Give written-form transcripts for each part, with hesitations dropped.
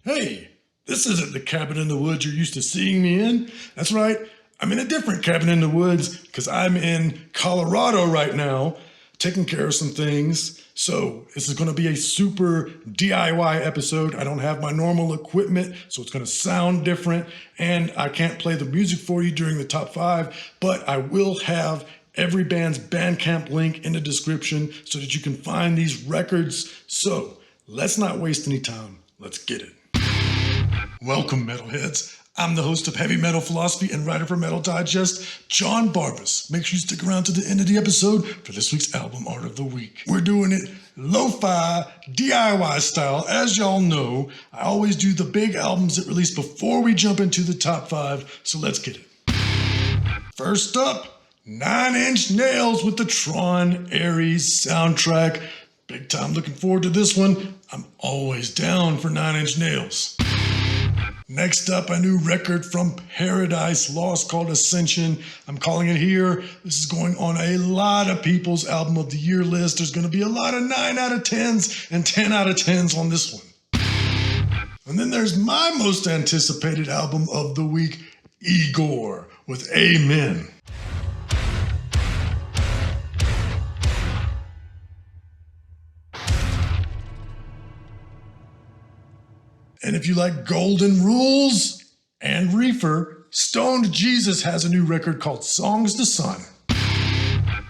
Hey, this isn't the cabin in the woods you're used to seeing me in. That's right, I'm in a different cabin in the woods because I'm in Colorado right now, taking care of some things. So this is going to be a super DIY episode. I don't have my normal equipment, so it's going to sound different. And I can't play the music for you during the top 5, but I will have every band's Bandcamp link in the description so that you can find these records. So let's not waste any time. Let's get it. Welcome, metalheads. I'm the host of Heavy Metal Philosophy and writer for Metal Digest, JonBarbas. Make sure you stick around to the end of the episode for this week's album art of the week. We're doing it lo-fi, DIY style. As y'all know, I always do the big albums that release before we jump into the top 5, so let's get it. First up, 9 Inch Nails with the Tron Ares soundtrack. Big time looking forward to this one. I'm always down for 9 Inch Nails. Next up, a new record from Paradise Lost called Ascension. I'm calling it here. This is going on a lot of people's album of the year list. There's going to be a lot of 9 out of 10s and 10 out of 10s on this one. And then there's my most anticipated album of the week, Igor with Amen. And if you like Golden Rules and Reefer, Stoned Jesus has a new record called Songs to Sun.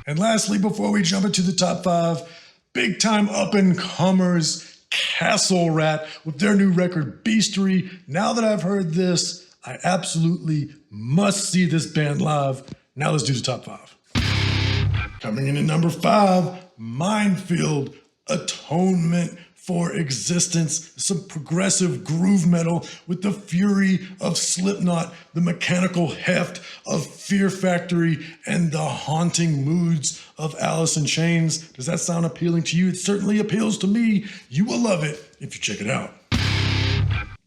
And lastly, before we jump into the top 5, big time up-and-comers Castle Rat with their new record Beastery. Now that I've heard this, I absolutely must see this band live. Now let's do the top 5. Coming in at number 5, Minefield, Atonement for Existence, some progressive groove metal with the fury of Slipknot, the mechanical heft of Fear Factory, and the haunting moods of Alice in Chains. Does that sound appealing to you? It certainly appeals to me. You will love it if you check it out.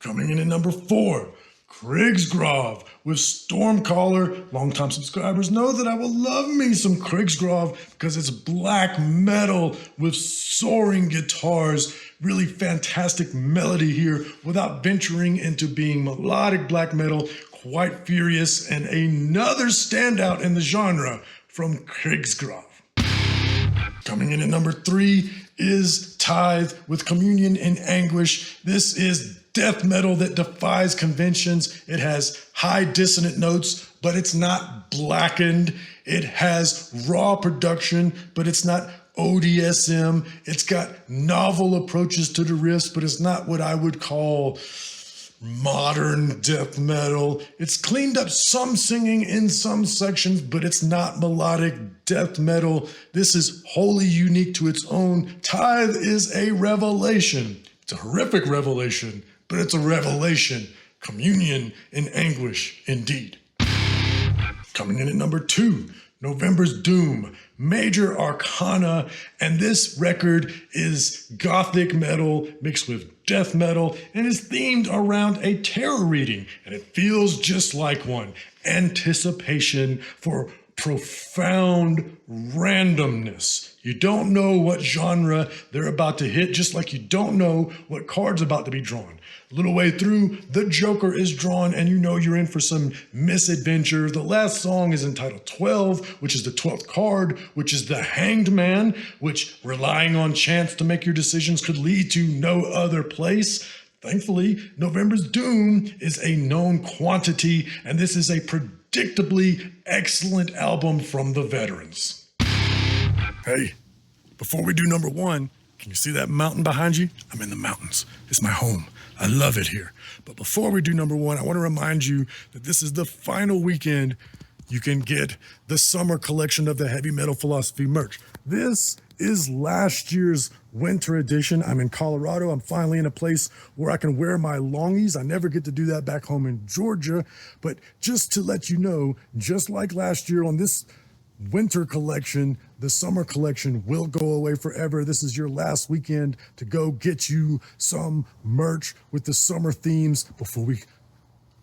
Coming in at number 4, Krigsgrav with Stormcaller. Longtime subscribers know that I will love me some Krigsgrav because it's black metal with soaring guitars. Really fantastic melody here without venturing into being melodic black metal, quite furious, and another standout in the genre from Krigsgrav. Coming in at number 3 is Tithe with Communion in Anguish. This is death metal that defies conventions. It has high dissonant notes, but it's not blackened. It has raw production, but it's not ODSM. It's got novel approaches to the riffs, but it's not what I would call modern death metal. It's cleaned up some singing in some sections, but it's not melodic death metal. This is wholly unique to its own. Tithe is a revelation. It's a horrific revelation, but it's a revelation. Communion in Anguish, indeed. Coming in at number 2, November's Doom, Major Arcana, and this record is gothic metal mixed with death metal and is themed around a tarot reading, and it feels just like one. Anticipation for profound randomness. You don't know what genre they're about to hit, just like you don't know what card's about to be drawn. A little way through, the Joker is drawn and you know you're in for some misadventure. The last song is entitled 12, which is the 12th card, which is the Hanged Man, which, relying on chance to make your decisions, could lead to no other place. Thankfully, November's Doom is a known quantity, and this is a predictably excellent album from the veterans. Hey, before we do number 1, can you see that mountain behind you? I'm in the mountains. It's my home. I love it here. But before we do number 1, I want to remind you that this is the final weekend you can get the summer collection of the Heavy Metal Philosophy merch. This is last year's winter edition. I'm in Colorado. I'm finally in a place where I can wear my longies. I never get to do that back home in Georgia. But just to let you know, just like last year on this winter collection, the summer collection will go away forever. This is your last weekend to go get you some merch with the summer themes before we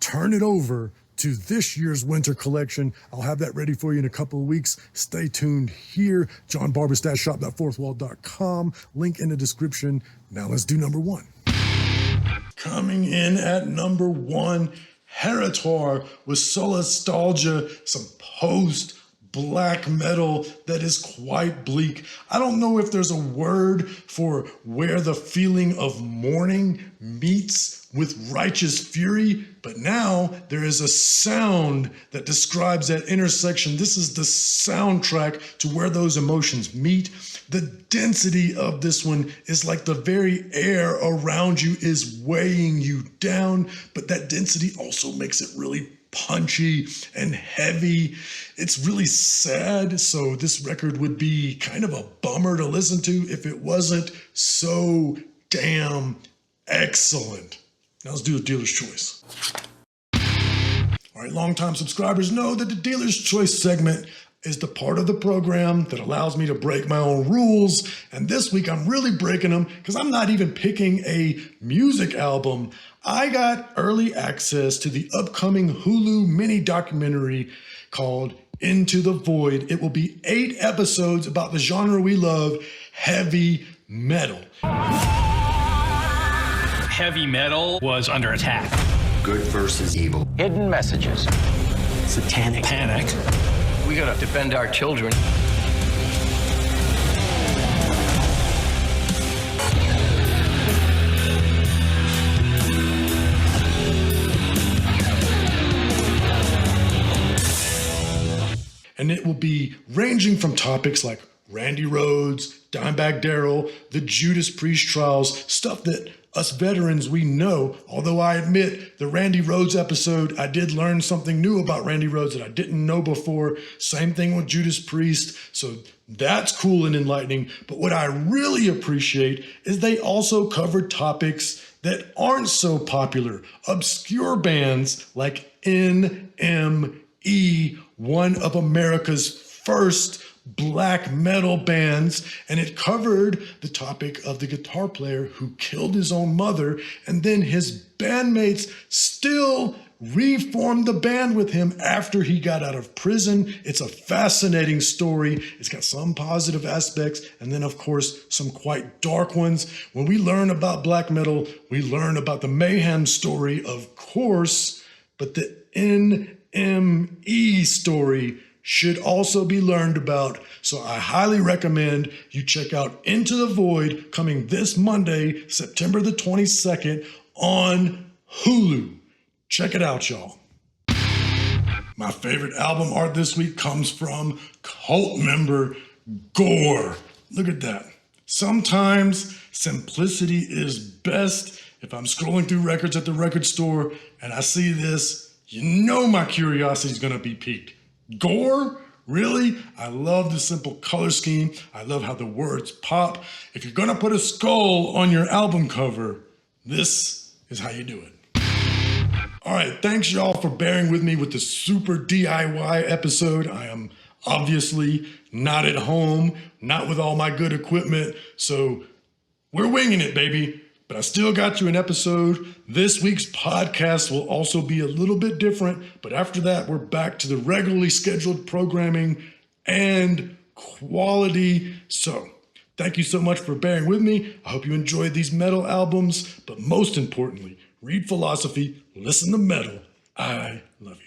turn it over to this year's winter collection. I'll have that ready for you in a couple of weeks. Stay tuned here. JonBarbas-shop.fourthwall.com. Link in the description. Now let's do number 1. Coming Coming in at number 1, Heritor with Solastalgia, some post-black metal that is quite bleak. I don't know if there's a word for where the feeling of mourning meets with righteous fury, but now there is a sound that describes that intersection. This is the soundtrack to where those emotions meet. The density of this one is like the very air around you is weighing you down, but that density also makes it really punchy and heavy. It's really sad, so this record would be kind of a bummer to listen to if it wasn't so damn excellent. Now let's do a dealer's choice. All right, longtime subscribers know that the dealer's choice segment is the part of the program that allows me to break my own rules. And this week I'm really breaking them because I'm not even picking a music album. I got early access to the upcoming Hulu mini documentary called Into the Void. It will be 8 episodes about the genre we love, heavy metal. Heavy metal was under attack. Good versus evil. Hidden messages. Satanic. Panic. We gotta defend our children. And it will be ranging from topics like Randy Rhoads, Dimebag Darrell, the Judas Priest trials, stuff that us veterans, we know. Although I admit the Randy Rhoads episode, I did learn something new about Randy Rhoads that I didn't know before. Same thing with Judas Priest. So that's cool and enlightening. But what I really appreciate is they also covered topics that aren't so popular. Obscure bands like NME, one of America's first black metal bands, and it covered the topic of the guitar player who killed his own mother, and then his bandmates still reformed the band with him after he got out of prison. It's a fascinating story. It's got some positive aspects, and then of course some quite dark ones. When we learn about black metal, we learn about the mayhem story, of course, but the NME story should also be learned about. So I highly recommend you check out Into the Void, coming this Monday, September the 22nd on Hulu. Check it out, y'all. My favorite album art this week comes from cult member Gore. Look at that. Sometimes simplicity is best. If I'm scrolling through records at the record store and I see this, you know my curiosity is gonna be piqued. Gore? Really? I love the simple color scheme. I love how the words pop. If you're gonna put a skull on your album cover, this is how you do it. All right, thanks y'all for bearing with me with the super DIY episode. I am obviously not at home, not with all my good equipment, so we're winging it, baby. But I still got you an episode. This week's podcast will also be a little bit different, but after that, we're back to the regularly scheduled programming and quality. So thank you so much for bearing with me. I hope you enjoyed these metal albums, but most importantly, read philosophy, listen to metal. I love you.